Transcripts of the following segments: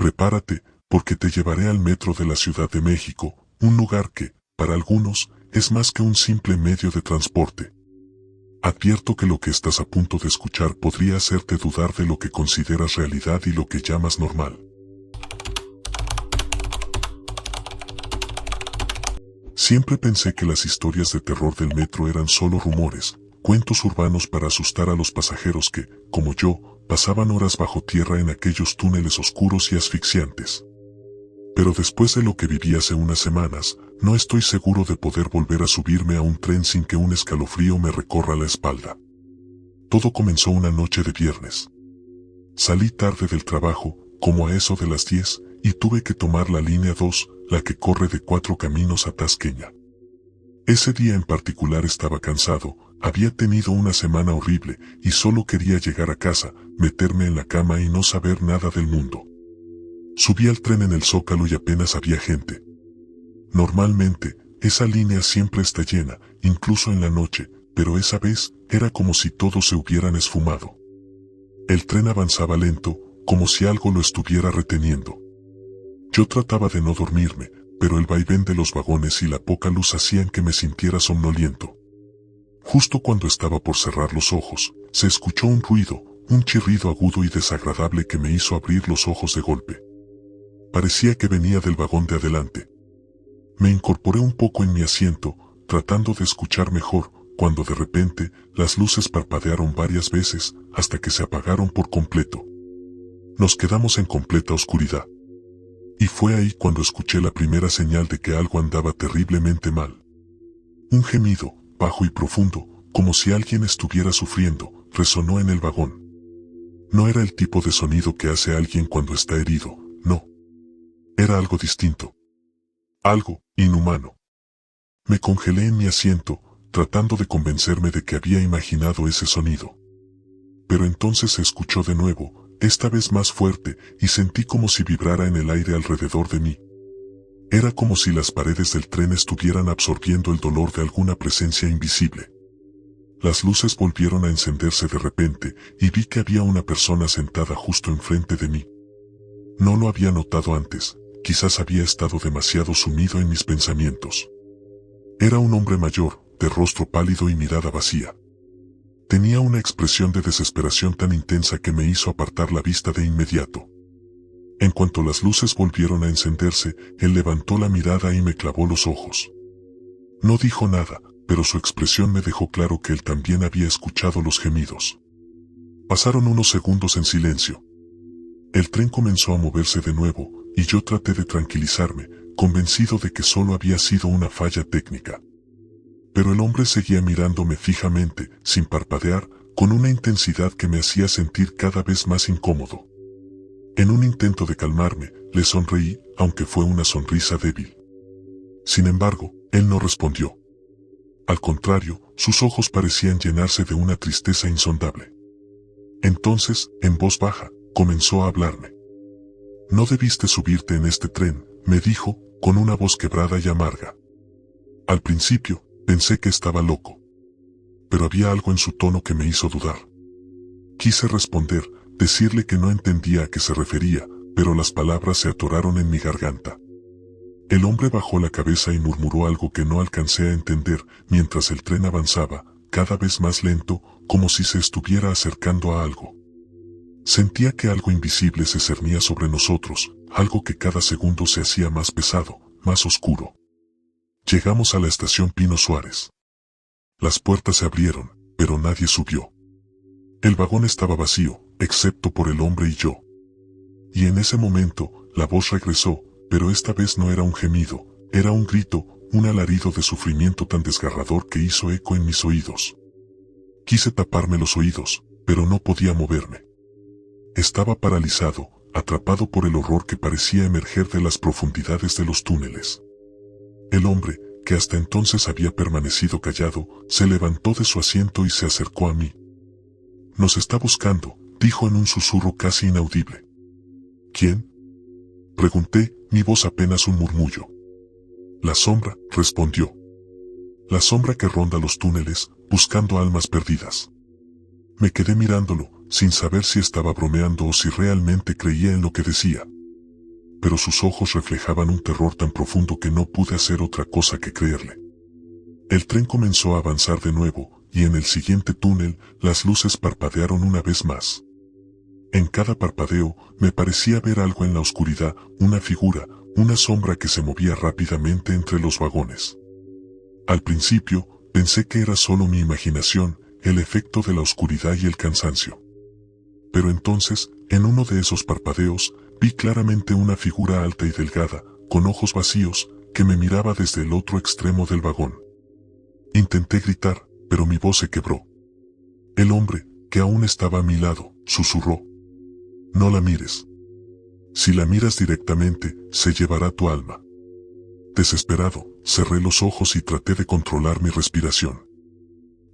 prepárate, porque te llevaré al metro de la Ciudad de México, un lugar que, para algunos, es más que un simple medio de transporte. Advierto que lo que estás a punto de escuchar podría hacerte dudar de lo que consideras realidad y lo que llamas normal. Siempre pensé que las historias de terror del metro eran solo rumores, cuentos urbanos para asustar a los pasajeros que, como yo, pasaban horas bajo tierra en aquellos túneles oscuros y asfixiantes. Pero después de lo que viví hace unas semanas, no estoy seguro de poder volver a subirme a un tren sin que un escalofrío me recorra la espalda. Todo comenzó una noche de viernes. Salí tarde del trabajo, como a eso de las 10, y tuve que tomar la línea 2, la que corre de Cuatro Caminos a Tasqueña. Ese día en particular estaba cansado, había tenido una semana horrible, y solo quería llegar a casa, meterme en la cama y no saber nada del mundo. Subí al tren en el Zócalo y apenas había gente. Normalmente, esa línea siempre está llena, incluso en la noche, pero esa vez, era como si todos se hubieran esfumado. El tren avanzaba lento, como si algo lo estuviera reteniendo. Yo trataba de no dormirme, pero el vaivén de los vagones y la poca luz hacían que me sintiera somnoliento. Justo cuando estaba por cerrar los ojos, se escuchó un ruido, un chirrido agudo y desagradable que me hizo abrir los ojos de golpe. Parecía que venía del vagón de adelante. Me incorporé un poco en mi asiento, tratando de escuchar mejor, cuando de repente, las luces parpadearon varias veces, hasta que se apagaron por completo. Nos quedamos en completa oscuridad. Y fue ahí cuando escuché la primera señal de que algo andaba terriblemente mal. Un gemido, bajo y profundo, como si alguien estuviera sufriendo, resonó en el vagón. No era el tipo de sonido que hace alguien cuando está herido, no. Era algo distinto. Algo inhumano. Me congelé en mi asiento, tratando de convencerme de que había imaginado ese sonido. Pero entonces se escuchó de nuevo, esta vez más fuerte, y sentí como si vibrara en el aire alrededor de mí. Era como si las paredes del tren estuvieran absorbiendo el dolor de alguna presencia invisible. Las luces volvieron a encenderse de repente, y vi que había una persona sentada justo enfrente de mí. No lo había notado antes. Quizás había estado demasiado sumido en mis pensamientos. Era un hombre mayor, de rostro pálido y mirada vacía. Tenía una expresión de desesperación tan intensa que me hizo apartar la vista de inmediato. En cuanto las luces volvieron a encenderse, él levantó la mirada y me clavó los ojos. No dijo nada, pero su expresión me dejó claro que él también había escuchado los gemidos. Pasaron unos segundos en silencio. El tren comenzó a moverse de nuevo, y yo traté de tranquilizarme, convencido de que solo había sido una falla técnica. Pero el hombre seguía mirándome fijamente, sin parpadear, con una intensidad que me hacía sentir cada vez más incómodo. En un intento de calmarme, le sonreí, aunque fue una sonrisa débil. Sin embargo, él no respondió. Al contrario, sus ojos parecían llenarse de una tristeza insondable. Entonces, en voz baja, comenzó a hablarme. «No debiste subirte en este tren», me dijo, con una voz quebrada y amarga. Al principio, pensé que estaba loco. Pero había algo en su tono que me hizo dudar. Quise responder, decirle que no entendía a qué se refería, pero las palabras se atoraron en mi garganta. El hombre bajó la cabeza y murmuró algo que no alcancé a entender, mientras el tren avanzaba, cada vez más lento, como si se estuviera acercando a algo. Sentía que algo invisible se cernía sobre nosotros, algo que cada segundo se hacía más pesado, más oscuro. Llegamos a la estación Pino Suárez. Las puertas se abrieron, pero nadie subió. El vagón estaba vacío, excepto por el hombre y yo. Y en ese momento, la voz regresó, pero esta vez no era un gemido, era un grito, un alarido de sufrimiento tan desgarrador que hizo eco en mis oídos. Quise taparme los oídos, pero no podía moverme. Estaba paralizado, atrapado por el horror que parecía emerger de las profundidades de los túneles. El hombre, que hasta entonces había permanecido callado, se levantó de su asiento y se acercó a mí. «Nos está buscando», dijo en un susurro casi inaudible. «¿Quién?», pregunté, mi voz apenas un murmullo. «La sombra», respondió. «La sombra que ronda los túneles, buscando almas perdidas». Me quedé mirándolo, sin saber si estaba bromeando o si realmente creía en lo que decía. pero sus ojos reflejaban un terror tan profundo que no pude hacer otra cosa que creerle. El tren comenzó a avanzar de nuevo, y en el siguiente túnel, las luces parpadearon una vez más. En cada parpadeo, me parecía ver algo en la oscuridad, una figura, una sombra que se movía rápidamente entre los vagones. Al principio, pensé que era solo mi imaginación, el efecto de la oscuridad y el cansancio. Pero entonces, en uno de esos parpadeos, vi claramente una figura alta y delgada, con ojos vacíos, que me miraba desde el otro extremo del vagón. Intenté gritar, pero mi voz se quebró. El hombre, que aún estaba a mi lado, susurró: «No la mires. Si la miras directamente, se llevará tu alma». Desesperado, cerré los ojos y traté de controlar mi respiración.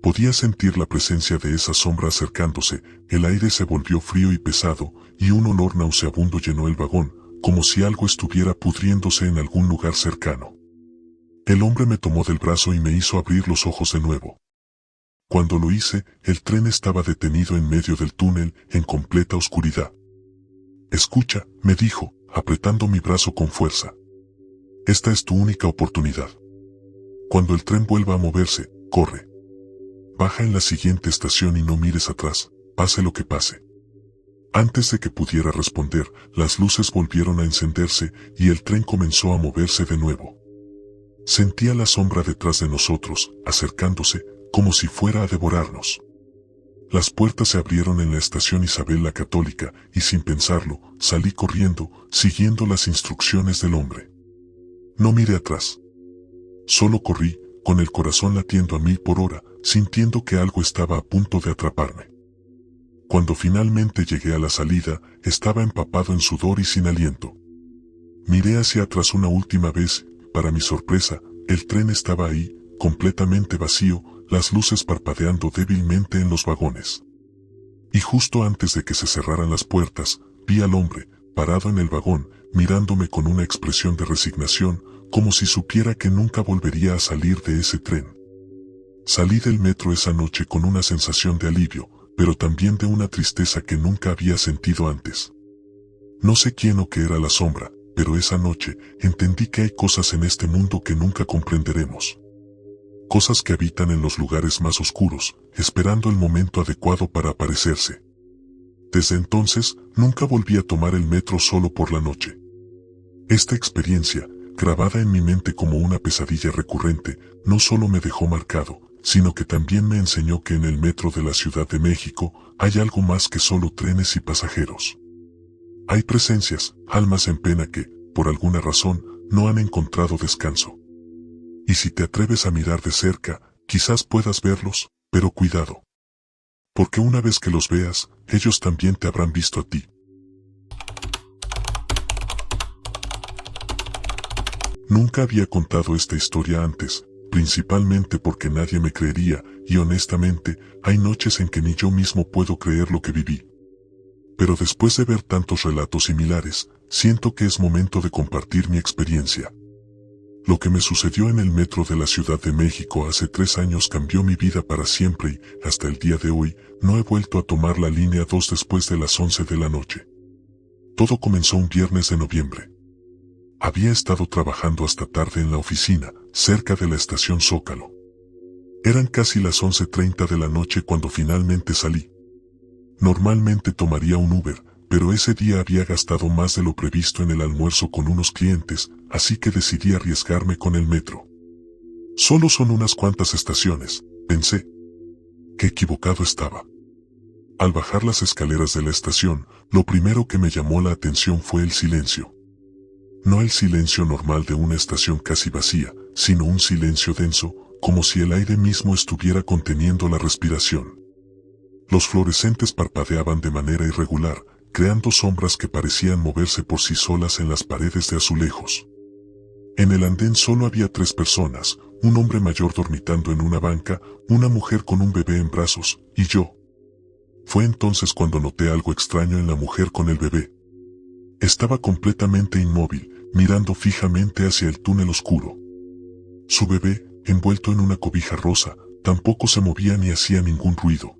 Podía sentir la presencia de esa sombra acercándose, el aire se volvió frío y pesado, y un olor nauseabundo llenó el vagón, como si algo estuviera pudriéndose en algún lugar cercano. El hombre me tomó del brazo y me hizo abrir los ojos de nuevo. Cuando lo hice, el tren estaba detenido en medio del túnel, en completa oscuridad. «Escucha», me dijo, apretando mi brazo con fuerza. «Esta es tu única oportunidad. Cuando el tren vuelva a moverse, corre. Baja en la siguiente estación y no mires atrás, pase lo que pase». Antes de que pudiera responder, las luces volvieron a encenderse y el tren comenzó a moverse de nuevo. Sentía la sombra detrás de nosotros, acercándose, como si fuera a devorarnos. Las puertas se abrieron en la estación Isabel la Católica, y sin pensarlo, salí corriendo, siguiendo las instrucciones del hombre. No miré atrás. Solo corrí, con el corazón latiendo a 1000 por hora, sintiendo que algo estaba a punto de atraparme. Cuando finalmente llegué a la salida, estaba empapado en sudor y sin aliento. Miré hacia atrás una última vez. Para mi sorpresa, el tren estaba ahí, completamente vacío, las luces parpadeando débilmente en los vagones. Y justo antes de que se cerraran las puertas, vi al hombre, parado en el vagón, mirándome con una expresión de resignación, como si supiera que nunca volvería a salir de ese tren. Salí del metro esa noche con una sensación de alivio, pero también de una tristeza que nunca había sentido antes. No sé quién o qué era la sombra, pero esa noche entendí que hay cosas en este mundo que nunca comprenderemos. Cosas que habitan en los lugares más oscuros, esperando el momento adecuado para aparecerse. Desde entonces, nunca volví a tomar el metro solo por la noche. Esta experiencia, grabada en mi mente como una pesadilla recurrente, no solo me dejó marcado, sino que también me enseñó que en el metro de la Ciudad de México hay algo más que solo trenes y pasajeros. Hay presencias, almas en pena que, por alguna razón, no han encontrado descanso. Y si te atreves a mirar de cerca, quizás puedas verlos, pero cuidado. Porque una vez que los veas, ellos también te habrán visto a ti. Nunca había contado esta historia antes, principalmente porque nadie me creería, y honestamente, hay noches en que ni yo mismo puedo creer lo que viví. Pero después de ver tantos relatos similares, siento que es momento de compartir mi experiencia. Lo que me sucedió en el metro de la Ciudad de México hace 3 años cambió mi vida para siempre y, hasta el día de hoy, no he vuelto a tomar la línea 2 después de las 11 de la noche. Todo comenzó un viernes de noviembre. Había estado trabajando hasta tarde en la oficina, cerca de la estación Zócalo. Eran casi las 11:30 de la noche cuando finalmente salí. Normalmente tomaría un Uber, pero ese día había gastado más de lo previsto en el almuerzo con unos clientes, así que decidí arriesgarme con el metro. Solo son unas cuantas estaciones, pensé. Qué equivocado estaba. Al bajar las escaleras de la estación, lo primero que me llamó la atención fue el silencio. No el silencio normal de una estación casi vacía, sino un silencio denso, como si el aire mismo estuviera conteniendo la respiración. Los fluorescentes parpadeaban de manera irregular, creando sombras que parecían moverse por sí solas en las paredes de azulejos. En el andén solo había 3 personas, un hombre mayor dormitando en una banca, una mujer con un bebé en brazos, y yo. Fue entonces cuando noté algo extraño en la mujer con el bebé. Estaba completamente inmóvil, mirando fijamente hacia el túnel oscuro. Su bebé, envuelto en una cobija rosa, tampoco se movía ni hacía ningún ruido.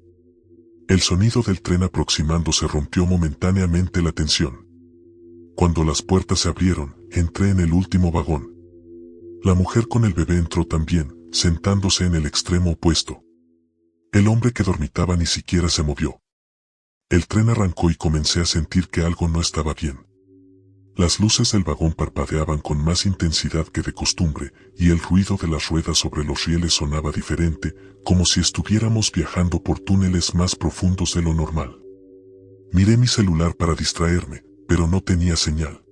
El sonido del tren aproximándose rompió momentáneamente la tensión. Cuando las puertas se abrieron, entré en el último vagón. La mujer con el bebé entró también, sentándose en el extremo opuesto. El hombre que dormitaba ni siquiera se movió. El tren arrancó y comencé a sentir que algo no estaba bien. Las luces del vagón parpadeaban con más intensidad que de costumbre, y el ruido de las ruedas sobre los rieles sonaba diferente, como si estuviéramos viajando por túneles más profundos de lo normal. Miré mi celular para distraerme, pero no tenía señal.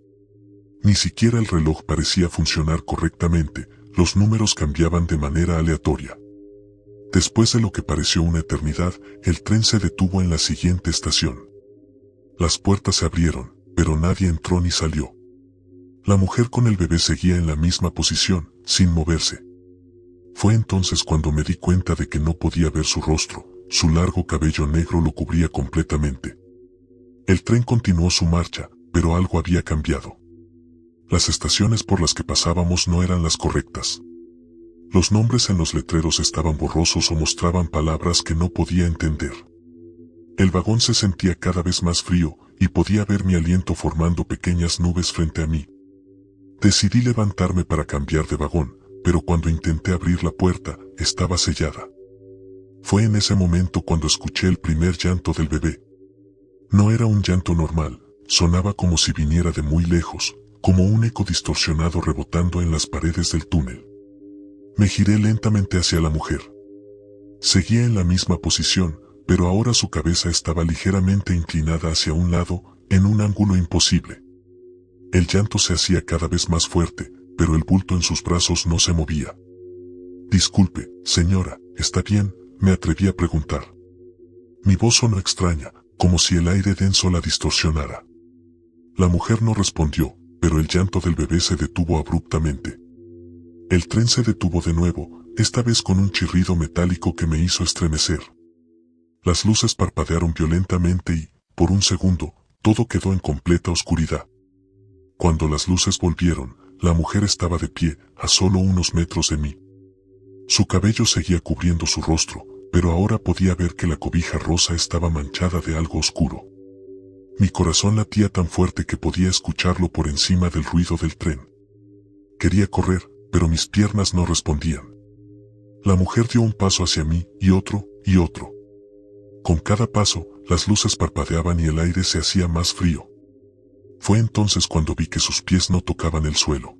Ni siquiera el reloj parecía funcionar correctamente, los números cambiaban de manera aleatoria. Después de lo que pareció una eternidad, el tren se detuvo en la siguiente estación. Las puertas se abrieron, pero nadie entró ni salió. La mujer con el bebé seguía en la misma posición, sin moverse. Fue entonces cuando me di cuenta de que no podía ver su rostro, su largo cabello negro lo cubría completamente. El tren continuó su marcha, pero algo había cambiado. Las estaciones por las que pasábamos no eran las correctas. Los nombres en los letreros estaban borrosos o mostraban palabras que no podía entender. El vagón se sentía cada vez más frío, y podía ver mi aliento formando pequeñas nubes frente a mí. Decidí levantarme para cambiar de vagón, pero cuando intenté abrir la puerta, estaba sellada. Fue en ese momento cuando escuché el primer llanto del bebé. No era un llanto normal, sonaba como si viniera de muy lejos, como un eco distorsionado rebotando en las paredes del túnel. Me giré lentamente hacia la mujer. Seguía en la misma posición, pero ahora su cabeza estaba ligeramente inclinada hacia un lado, en un ángulo imposible. El llanto se hacía cada vez más fuerte, pero el bulto en sus brazos no se movía. «Disculpe, señora, ¿está bien?», me atreví a preguntar. Mi voz sonó extraña, como si el aire denso la distorsionara. La mujer no respondió, pero el llanto del bebé se detuvo abruptamente. El tren se detuvo de nuevo, esta vez con un chirrido metálico que me hizo estremecer. Las luces parpadearon violentamente y, por un segundo, todo quedó en completa oscuridad. Cuando las luces volvieron, la mujer estaba de pie, a solo unos metros de mí. Su cabello seguía cubriendo su rostro, pero ahora podía ver que la cobija rosa estaba manchada de algo oscuro. Mi corazón latía tan fuerte que podía escucharlo por encima del ruido del tren. Quería correr, pero mis piernas no respondían. La mujer dio un paso hacia mí, y otro, y otro. Con cada paso, las luces parpadeaban y el aire se hacía más frío. Fue entonces cuando vi que sus pies no tocaban el suelo.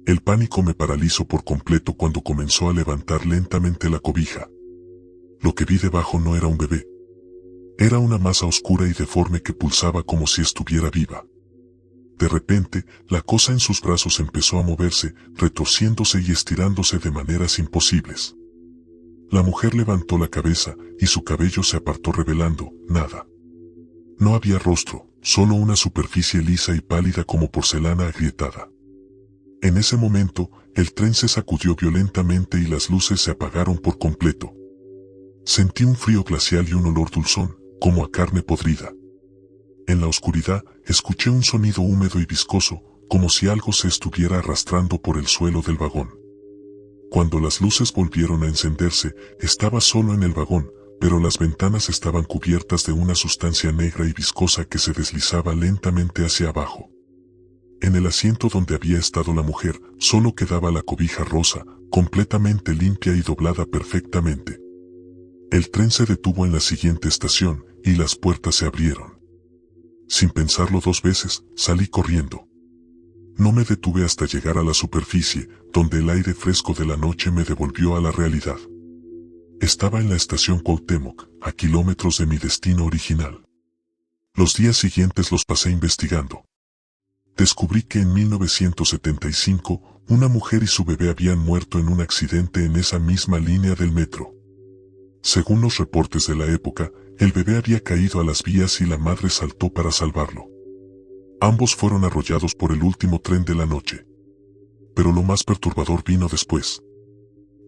El pánico me paralizó por completo cuando comenzó a levantar lentamente la cobija. Lo que vi debajo no era un bebé. Era una masa oscura y deforme que pulsaba como si estuviera viva. De repente, la cosa en sus brazos empezó a moverse, retorciéndose y estirándose de maneras imposibles. La mujer levantó la cabeza, y su cabello se apartó revelando nada. No había rostro, solo una superficie lisa y pálida como porcelana agrietada. En ese momento, el tren se sacudió violentamente y las luces se apagaron por completo. Sentí un frío glacial y un olor dulzón, como a carne podrida. En la oscuridad, escuché un sonido húmedo y viscoso, como si algo se estuviera arrastrando por el suelo del vagón. Cuando las luces volvieron a encenderse, estaba solo en el vagón, pero las ventanas estaban cubiertas de una sustancia negra y viscosa que se deslizaba lentamente hacia abajo. En el asiento donde había estado la mujer, solo quedaba la cobija rosa, completamente limpia y doblada perfectamente. El tren se detuvo en la siguiente estación, y las puertas se abrieron. Sin pensarlo dos veces, salí corriendo. No me detuve hasta llegar a la superficie, donde el aire fresco de la noche me devolvió a la realidad. Estaba en la estación Cuauhtémoc, a kilómetros de mi destino original. Los días siguientes los pasé investigando. Descubrí que en 1975, una mujer y su bebé habían muerto en un accidente en esa misma línea del metro. Según los reportes de la época, el bebé había caído a las vías y la madre saltó para salvarlo. Ambos fueron arrollados por el último tren de la noche. Pero lo más perturbador vino después.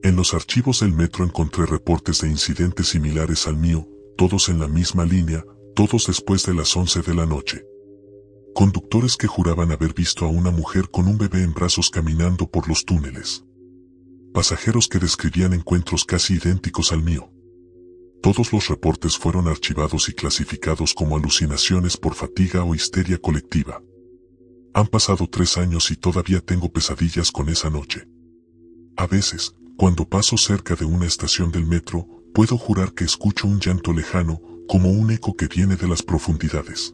En los archivos del metro encontré reportes de incidentes similares al mío, todos en la misma línea, todos después de las 11 de la noche. Conductores que juraban haber visto a una mujer con un bebé en brazos caminando por los túneles. Pasajeros que describían encuentros casi idénticos al mío. Todos los reportes fueron archivados y clasificados como alucinaciones por fatiga o histeria colectiva. Han pasado 3 años y todavía tengo pesadillas con esa noche. A veces, cuando paso cerca de una estación del metro, puedo jurar que escucho un llanto lejano, como un eco que viene de las profundidades.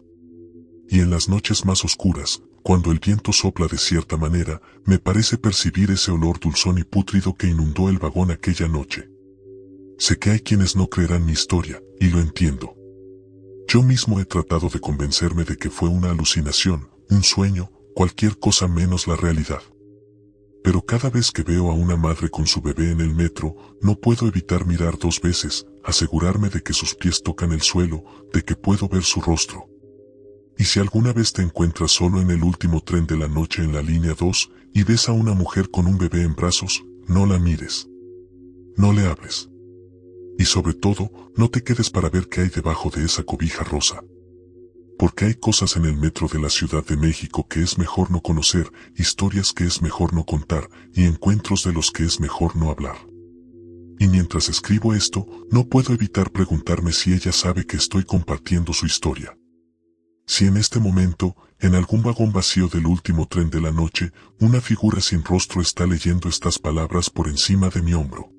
Y en las noches más oscuras, cuando el viento sopla de cierta manera, me parece percibir ese olor dulzón y pútrido que inundó el vagón aquella noche. Sé que hay quienes no creerán mi historia, y lo entiendo. Yo mismo he tratado de convencerme de que fue una alucinación, un sueño, cualquier cosa menos la realidad. Pero cada vez que veo a una madre con su bebé en el metro, no puedo evitar mirar 2 veces, asegurarme de que sus pies tocan el suelo, de que puedo ver su rostro. Y si alguna vez te encuentras solo en el último tren de la noche en la línea 2 y ves a una mujer con un bebé en brazos, no la mires. No le hables. Y sobre todo, no te quedes para ver qué hay debajo de esa cobija rosa. Porque hay cosas en el metro de la Ciudad de México que es mejor no conocer, historias que es mejor no contar, y encuentros de los que es mejor no hablar. Y mientras escribo esto, no puedo evitar preguntarme si ella sabe que estoy compartiendo su historia. Si en este momento, en algún vagón vacío del último tren de la noche, una figura sin rostro está leyendo estas palabras por encima de mi hombro.